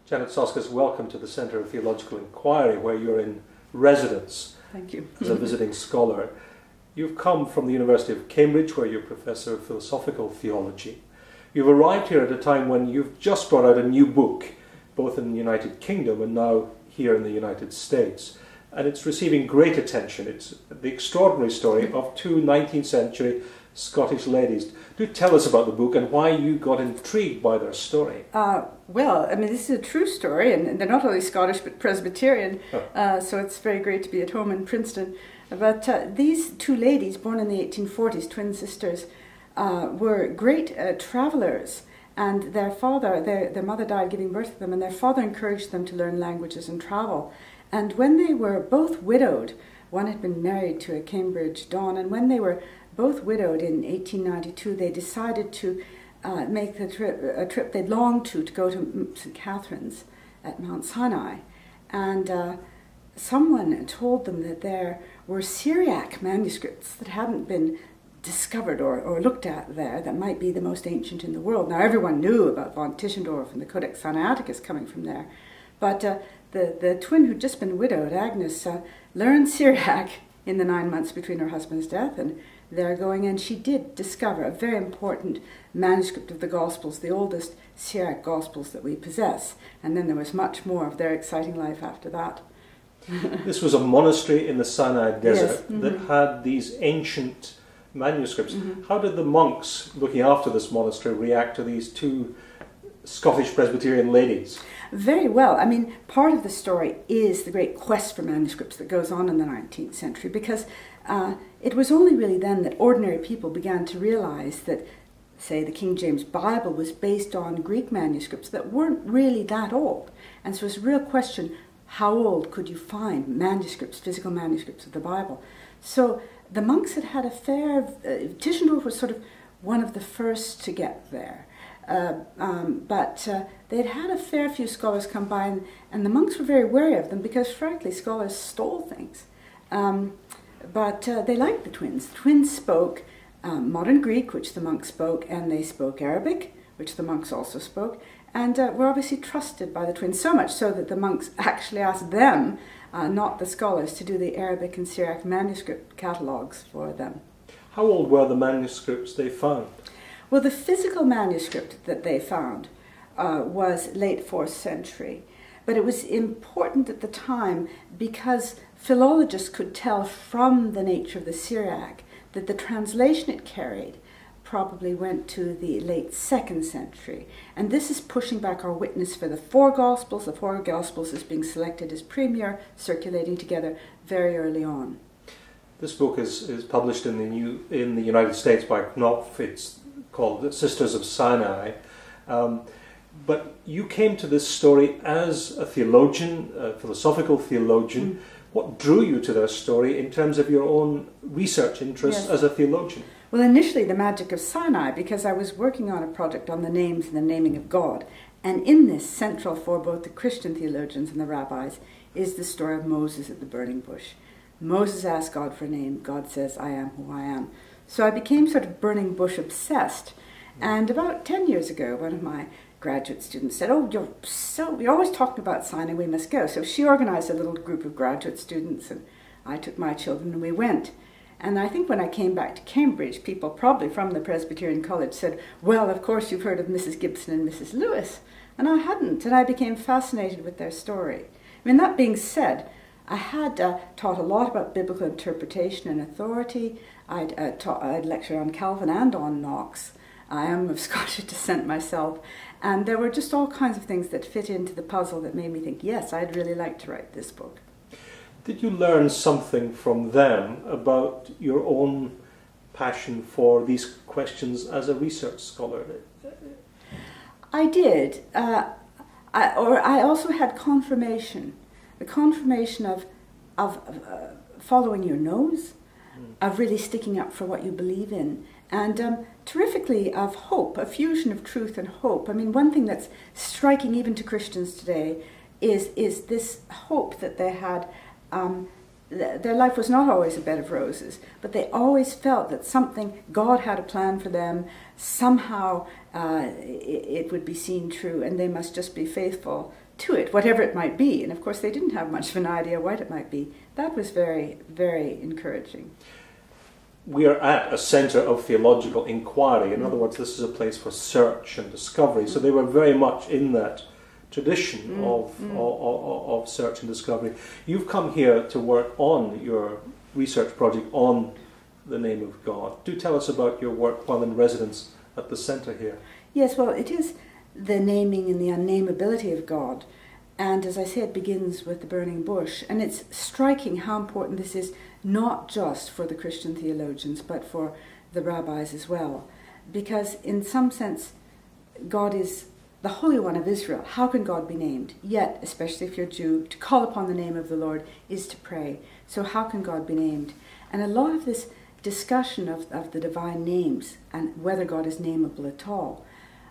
Janet Soskice, welcome to the Center of Theological Inquiry, where you're in residence. Thank you. As a visiting scholar. You've come from the University of Cambridge, where you're Professor of Philosophical Theology. You've arrived here at a time when you've just brought out a new book, both in the United Kingdom and now here in the United States. And it's receiving great attention. It's the extraordinary story of two 19th century Scottish ladies. Do tell us about the book and why you got intrigued by their story. Well, I mean, this is a true story, and they're not only Scottish but Presbyterian, so it's very great to be at home in Princeton. But these two ladies, born in the 1840s, twin sisters, were great travellers, and their father, their mother died giving birth to them, and their father encouraged them to learn languages and travel. And when they were both widowed, one had been married to a Cambridge don, and when they were both widowed in 1892, they decided to make a trip they'd longed to go to St. Catherine's at Mount Sinai. And someone told them that there were Syriac manuscripts that hadn't been discovered or looked at there that might be the most ancient in the world. Now, everyone knew about von Tischendorf and the Codex Sinaiticus coming from there, but the twin who'd just been widowed, Agnes, learned Syriac in the 9 months between her husband's death and their going, and she did discover a very important manuscript of the Gospels, the oldest Syriac Gospels that we possess. And then there was much more of their exciting life after that. This was a monastery in the Sinai Desert, yes. Mm-hmm. that had these ancient manuscripts. Mm-hmm. How did the monks looking after this monastery react to these two Scottish Presbyterian ladies? Very well. I mean, part of the story is the great quest for manuscripts that goes on in the 19th century, because it was only really then that ordinary people began to realize that, say, the King James Bible was based on Greek manuscripts that weren't really that old. And so it's a real question, how old could you find manuscripts, physical manuscripts of the Bible? So the monks had had a fair... Tischendorf was sort of one of the first to get there. But they'd had a fair few scholars come by, and the monks were very wary of them because, frankly, scholars stole things. But they liked the twins. The twins spoke modern Greek, which the monks spoke, and they spoke Arabic, which the monks also spoke, and were obviously trusted by the twins, so much so that the monks actually asked them, not the scholars, to do the Arabic and Syriac manuscript catalogues for them. How old were the manuscripts they found? Well, the physical manuscript that they found was late 4th century, but it was important at the time because philologists could tell from the nature of the Syriac that the translation it carried probably went to the late 2nd century. And this is pushing back our witness for the four Gospels. The four Gospels is being selected as premier, circulating together very early on. This book is published in the United States by Knopf. It's called Sisters of Sinai. But you came to this story as a theologian, a philosophical theologian. Mm. What drew you to their story in terms of your own research interests as a theologian? Well, initially the magic of Sinai, because I was working on a project on the names and the naming of God. And in this, central for both the Christian theologians and the rabbis, is the story of Moses at the burning bush. Moses asked God for a name. God says, I am who I am. So I became sort of burning bush obsessed. And about 10 years ago, one of my graduate students said, oh, you're always talking about Sinai, we must go. So she organized a little group of graduate students, and I took my children and we went. And I think when I came back to Cambridge, people probably from the Presbyterian College said, well, of course you've heard of Mrs. Gibson and Mrs. Lewis. And I hadn't, and I became fascinated with their story. I mean, that being said, I had taught a lot about biblical interpretation and authority. I'd lectured on Calvin and on Knox. I am of Scottish descent myself. And there were just all kinds of things that fit into the puzzle that made me think, yes, I'd really like to write this book. Did you learn something from them about your own passion for these questions as a research scholar? I did. I also had confirmation. The confirmation of following your nose, of really sticking up for what you believe in, and terrifically of hope, a fusion of truth and hope. I mean, one thing that's striking even to Christians today is this hope that they had. Their life was not always a bed of roses, but they always felt that God had a plan for them, somehow it would be seen true, and they must just be faithful to it, whatever it might be. And of course they didn't have much of an idea what it might be. That was very, very encouraging. We are at a Center of Theological Inquiry. In other words, this is a place for search and discovery. So they were very much in that tradition of search and discovery. You've come here to work on your research project on the name of God. Do tell us about your work while in residence at the centre here. Yes, well, it is the naming and the unnamability of God. And as I say, it begins with the burning bush. And it's striking how important this is, not just for the Christian theologians, but for the rabbis as well. Because in some sense, God is the Holy One of Israel. How can God be named? Yet, especially if you're Jew, to call upon the name of the Lord is to pray. So how can God be named? And a lot of this discussion of the divine names and whether God is nameable at all,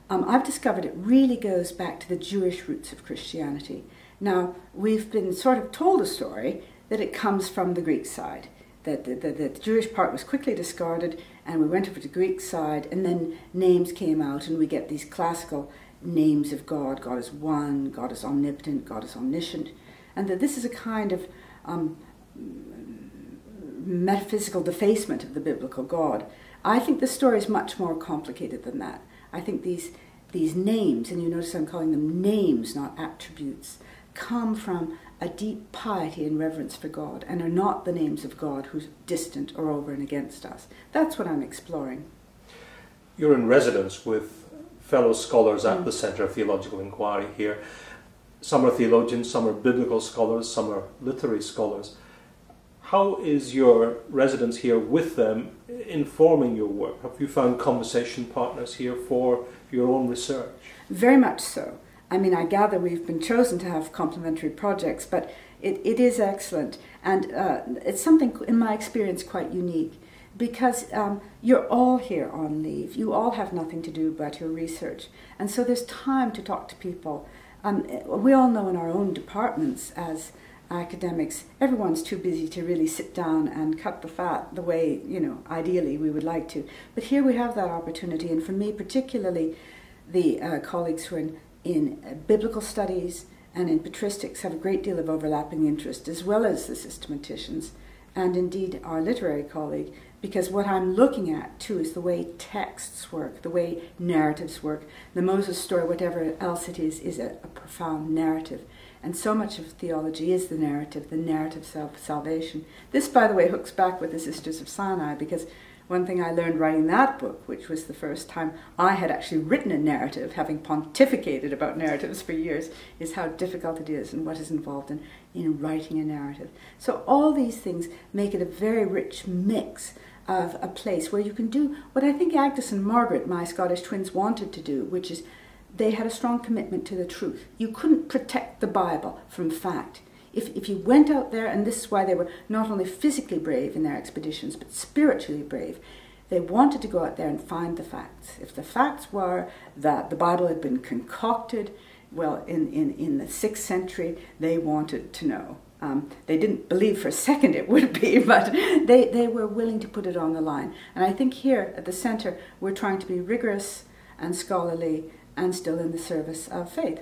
I've discovered it really goes back to the Jewish roots of Christianity. Now, we've been sort of told a story that it comes from the Greek side, that the Jewish part was quickly discarded and we went over to the Greek side, and then names came out and we get these classical names of God. God is one, God is omnipotent, God is omniscient, and that this is a kind of metaphysical defacement of the biblical God. I think the story is much more complicated than that. I think these names, and you notice I'm calling them names, not attributes, come from a deep piety and reverence for God, and are not the names of God who's distant or over and against us. That's what I'm exploring. You're in residence with fellow scholars at the Center of Theological Inquiry here. Some are theologians, some are biblical scholars, some are literary scholars. How is your residence here with them informing your work? Have you found conversation partners here for your own research? Very much so. I mean, I gather we've been chosen to have complementary projects, but it is excellent. And it's something, in my experience, quite unique, because you're all here on leave. You all have nothing to do about your research. And so there's time to talk to people. We all know in our own departments as academics, everyone's too busy to really sit down and cut the fat the way, ideally we would like to. But here we have that opportunity, and for me particularly, the colleagues who are in biblical studies and in patristics have a great deal of overlapping interest, as well as the systematicians, and indeed our literary colleague, because what I'm looking at too is the way texts work, the way narratives work. The Moses story, whatever else it is a profound narrative. And so much of theology is the narrative of salvation. This, by the way, hooks back with the Sisters of Sinai, because one thing I learned writing that book, which was the first time I had actually written a narrative, having pontificated about narratives for years, is how difficult it is and what is involved in writing a narrative. So all these things make it a very rich mix of a place where you can do what I think Agnes and Margaret, my Scottish twins, wanted to do, which is they had a strong commitment to the truth. You couldn't protect the Bible from fact. If you went out there, and this is why they were not only physically brave in their expeditions, but spiritually brave, they wanted to go out there and find the facts. If the facts were that the Bible had been concocted, well, in the 6th century, they wanted to know. They didn't believe for a second it would be, but they were willing to put it on the line. And I think here at the Centre, we're trying to be rigorous and scholarly and still in the service of faith.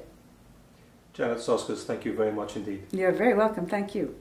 Janet Soskice, thank you very much indeed. You're very welcome. Thank you.